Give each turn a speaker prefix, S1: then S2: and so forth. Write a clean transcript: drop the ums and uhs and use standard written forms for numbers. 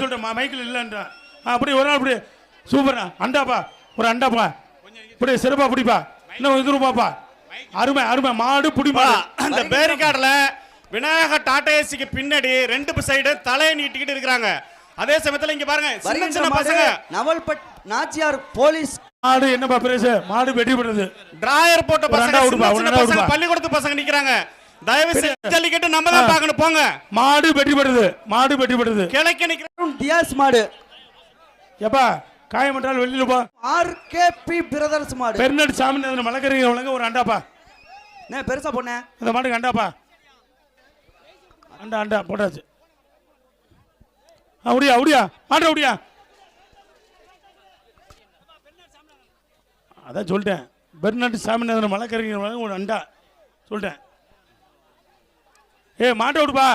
S1: சொல்லிட்டேன் மைக்கில் இல்லைன்றேன். அப்படி ஒரு நாள் இப்படி சூப்பரா அண்டாப்பா ஒரு அண்டாப்பா இப்படி சிறப்பா பிடிப்பா இன்னும் எதிர்பாப்பா அருமை அருமை மாடு பிடிப்பா.
S2: அந்த பேரிகார்டுல விநாயகர் டாடா ஏசிக்கு பின்னாடி 2 சைடு தலையை நீட்டிக்கிட்டு இருக்காங்க. அதே சமயத்துல இங்க பாருங்க சின்ன சின்ன பசங்க
S3: நவல்பட் நாச்சியார் போலீஸ்
S1: மாடு என்னப்பா பிரேச மாடு வெட்டி படுறது
S2: டிராயர் போட்ட பசங்க பள்ளிக்கூடத்து பசங்க நிக்கிறாங்க. தயவு செய்து ஜல்லிக்கட்டு நம்ம தான் பார்க்கணும் போங்க.
S1: மாடு வெட்டி படுறது மாடு வெட்டி படுறது
S2: கிழக்கு நிக்கிற
S3: டியாஸ் மாடு
S1: எப்பா காயமற்றால் வெளியில போ.
S3: ஆர்கேபி பிரதர்ஸ் மாடு
S1: பெர்னாட் சாமிநாதன் மலக்கறிங்க வழங்க ஒரு அண்டாப்பா
S3: என்ன பெருசா பொண்ணே
S1: இந்த மாட்டுக்கு அண்டாப்பா அண்டா அண்டா போட்டாச்சு. அப்படியா அப்படியா மாட்டு அப்படியா அதான் சொல்லிட்டேன். பெர்னாட் சாமிநாதன் மலக்கறிங்க வழங்க ஒரு அண்டா சொல்லிட்டேன். ஏ மாட்டை விடுப்பா